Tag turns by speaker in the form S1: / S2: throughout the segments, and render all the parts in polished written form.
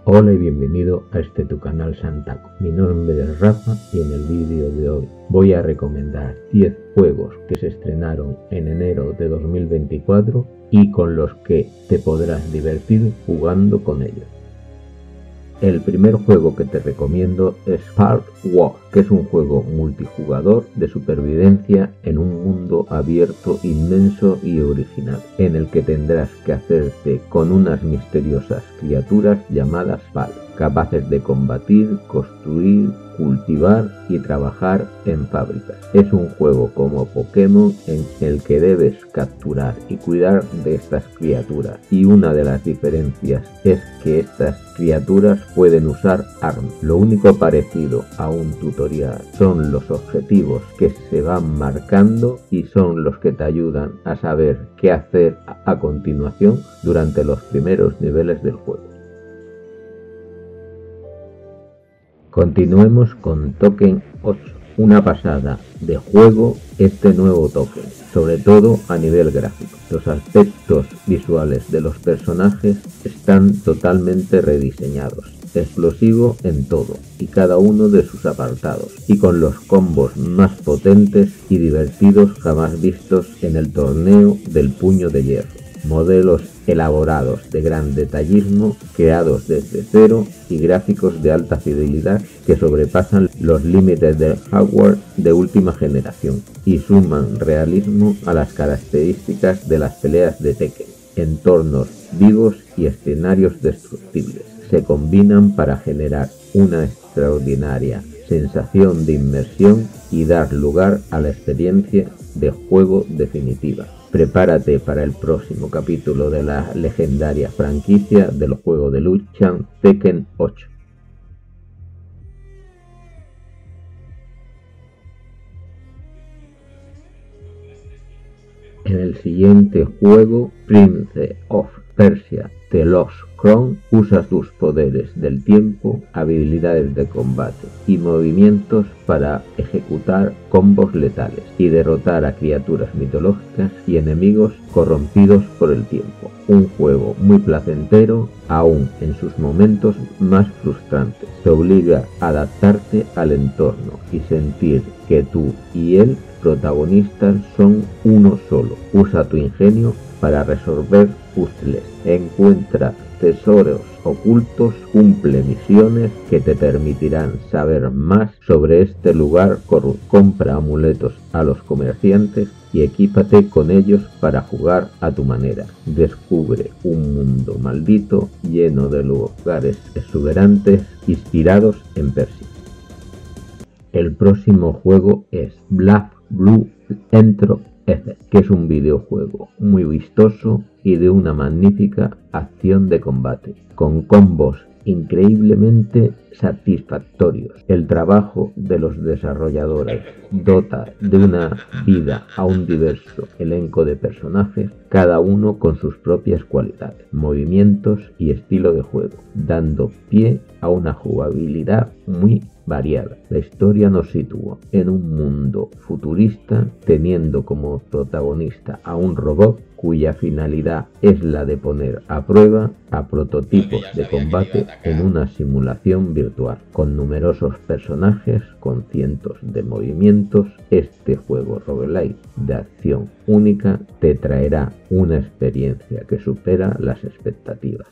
S1: Hola y bienvenido a tu canal Santaco. Mi nombre es Rafa y en el vídeo de hoy voy a recomendar 10 juegos que se estrenaron en enero de 2024 y con los que te podrás divertir jugando con ellos. El primer juego que te recomiendo es Park War, que es un juego multijugador de supervivencia en un mundo abierto, inmenso y original, en el que tendrás que hacerte con unas misteriosas criaturas llamadas PAL, capaces de combatir, construir, cultivar y trabajar en fábricas. Es un juego como Pokémon en el que debes capturar y cuidar de estas criaturas, y una de las diferencias es que estas criaturas pueden usar armas. Lo único parecido a un tutorial son los objetivos que se van marcando y son los que te ayudan a saber qué hacer a continuación durante los primeros niveles del juego. Continuemos con Tekken 8, una pasada de juego este nuevo Tekken, sobre todo a nivel gráfico. Los aspectos visuales de los personajes están totalmente rediseñados, explosivo en todo y cada uno de sus apartados, y con los combos más potentes y divertidos jamás vistos en el torneo del puño de hierro. Modelos elaborados de gran detallismo, creados desde cero y gráficos de alta fidelidad que sobrepasan los límites del hardware de última generación y suman realismo a las características de las peleas de Tekken. Entornos vivos y escenarios destructibles se combinan para generar una extraordinaria sensación de inmersión y dar lugar a la experiencia de juego definitiva. Prepárate para el próximo capítulo de la legendaria franquicia del juego de lucha Tekken 8. En el siguiente juego, Prince of Persia: The Lost Crown, usas tus poderes del tiempo, habilidades de combate y movimientos para ejecutar combos letales y derrotar a criaturas mitológicas y enemigos corrompidos por el tiempo. Un juego muy placentero, aún en sus momentos más frustrantes. Te obliga a adaptarte al entorno y sentir que tú y el protagonistas son uno solo. Usa tu ingenio para resolver puzzles, encuentra tesoros ocultos, cumple misiones que te permitirán saber más sobre este lugar corrupto. Compra amuletos a los comerciantes y equípate con ellos para jugar a tu manera. Descubre un mundo maldito lleno de lugares exuberantes inspirados en Persia. El próximo juego es Black Blue Entro Effect, que es un videojuego muy vistoso y de una magnífica acción de combate, con combos increíblemente satisfactorios. El trabajo de los desarrolladores dota de una vida a un diverso elenco de personajes, cada uno con sus propias cualidades, movimientos y estilo de juego, dando pie a una jugabilidad muy variada. La historia nos sitúa en un mundo futurista, teniendo como protagonista a un robot cuya finalidad es la de poner a prueba a prototipos de combate en una simulación virtual. Con numerosos personajes, con cientos de movimientos, este juego roguelike de acción única te traerá una experiencia que supera las expectativas.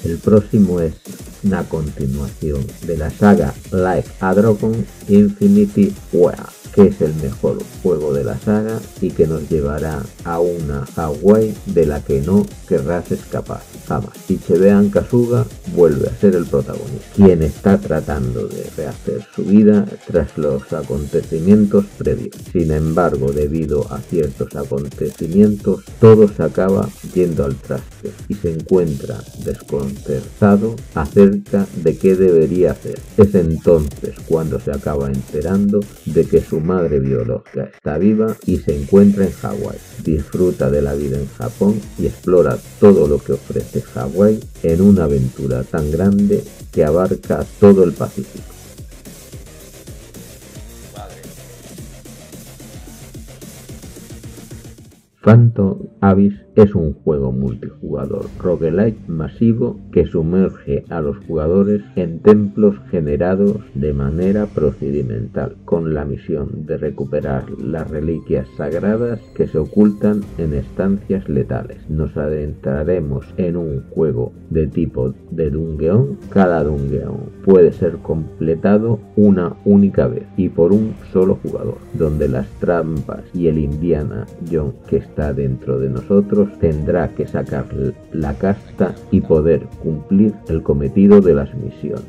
S1: El próximo es una continuación de la saga Like a Dragon: Infinity War, que es el mejor juego de la saga y que nos llevará a una Hawái de la que no querrás escapar jamás. Ichiban Kasuga vuelve a ser el protagonista, quien está tratando de rehacer su vida tras los acontecimientos previos. Sin embargo, debido a ciertos acontecimientos, todo se acaba yendo al traste y se encuentra desconcertado acerca de qué debería hacer. Es entonces cuando se acaba enterando de que su madre biológica está viva y se encuentra en Hawái. Disfruta de la vida en Japón y explora todo lo que ofrece Hawái en una aventura tan grande que abarca todo el Pacífico. Phantom Abyss es un juego multijugador roguelike masivo que sumerge a los jugadores en templos generados de manera procedimental, con la misión de recuperar las reliquias sagradas que se ocultan en estancias letales. Nos adentraremos en un juego de tipo de dungeon. Cada dungeon puede ser completado una única vez y por un solo jugador, donde las trampas y el Indiana Jones que está dentro de nosotros tendrá que sacar la casta y poder cumplir el cometido de las misiones.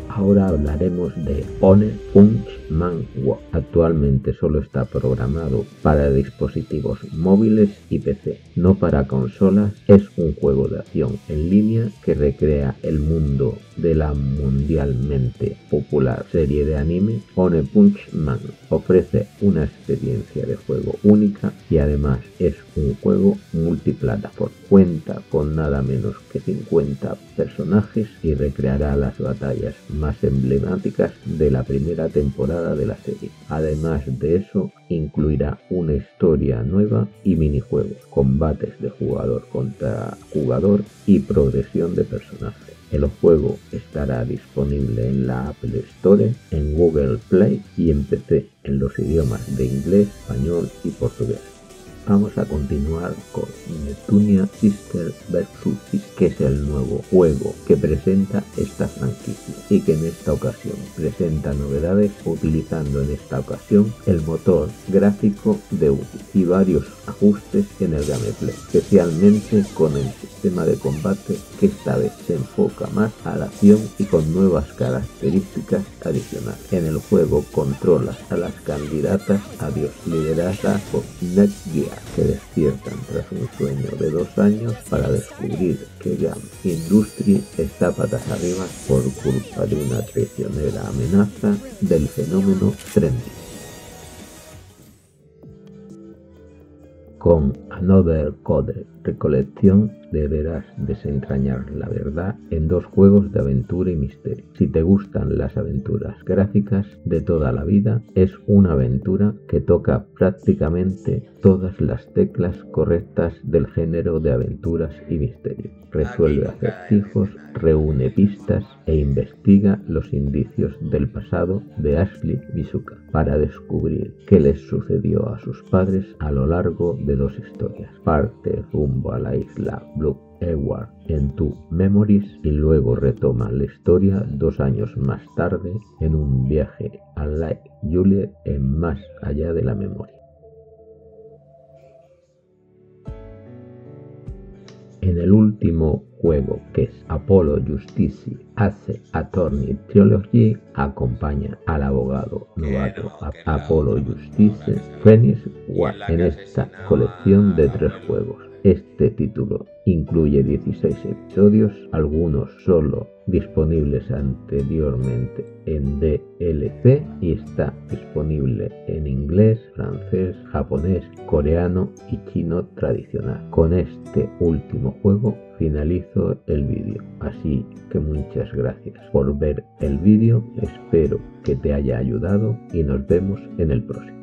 S1: Ahora hablaremos de One Punch Man War. Actualmente solo está programado para dispositivos móviles y PC, no para consolas. Es un juego de acción en línea que recrea el mundo de la mundialmente popular serie de anime One Punch Man. Ofrece una experiencia de juego única y además es un juego multiplataforma. Cuenta con nada menos que 50 personajes y recreará las batallas más emblemáticas de la primera temporada de la serie. Además de eso, incluirá una historia nueva y minijuegos, combates de jugador contra jugador y progresión de personajes. El juego estará disponible en la Apple Store, en Google Play y en PC en los idiomas de inglés, español y portugués. Vamos a continuar con Neptunia Sister vs. que es el nuevo juego que presenta esta franquicia y que en esta ocasión presenta novedades utilizando en esta ocasión el motor gráfico de Unity y varios ajustes en el gameplay, especialmente con el sistema de combate que esta vez se enfoca más a la acción y con nuevas características adicionales. En el juego controlas a las candidatas a Dios lideradas por Netgear, que despiertan tras un sueño de 2 años para descubrir que Gam Industry está patas arriba por culpa de una traicionera amenaza del fenómeno trendy. Con Another Code Recollection deberás desentrañar la verdad en 2 juegos de aventura y misterio. Si te gustan las aventuras gráficas de toda la vida, es una aventura que toca prácticamente todas las teclas correctas del género de aventuras y misterio. Resuelve acertijos, reúne pistas e investiga los indicios del pasado de Ashley Misuka para descubrir qué les sucedió a sus padres a lo largo de 2 historias. Parte rumbo a la isla Blue Edward en tu Memories y luego retoma la historia 2 años más tarde en un viaje a Lake Juliet en Más allá de la memoria. En el último juego, que es Apollo Justice Ace Attorney Trilogy, acompaña al abogado novato Apollo Justice Phoenix Wright en esta colección de 3 juegos. Este título incluye 16 episodios, algunos solo disponibles anteriormente en DLC y está disponible en inglés, francés, japonés, coreano y chino tradicional. Con este último juego finalizo el vídeo, así que muchas gracias por ver el vídeo, espero que te haya ayudado y nos vemos en el próximo.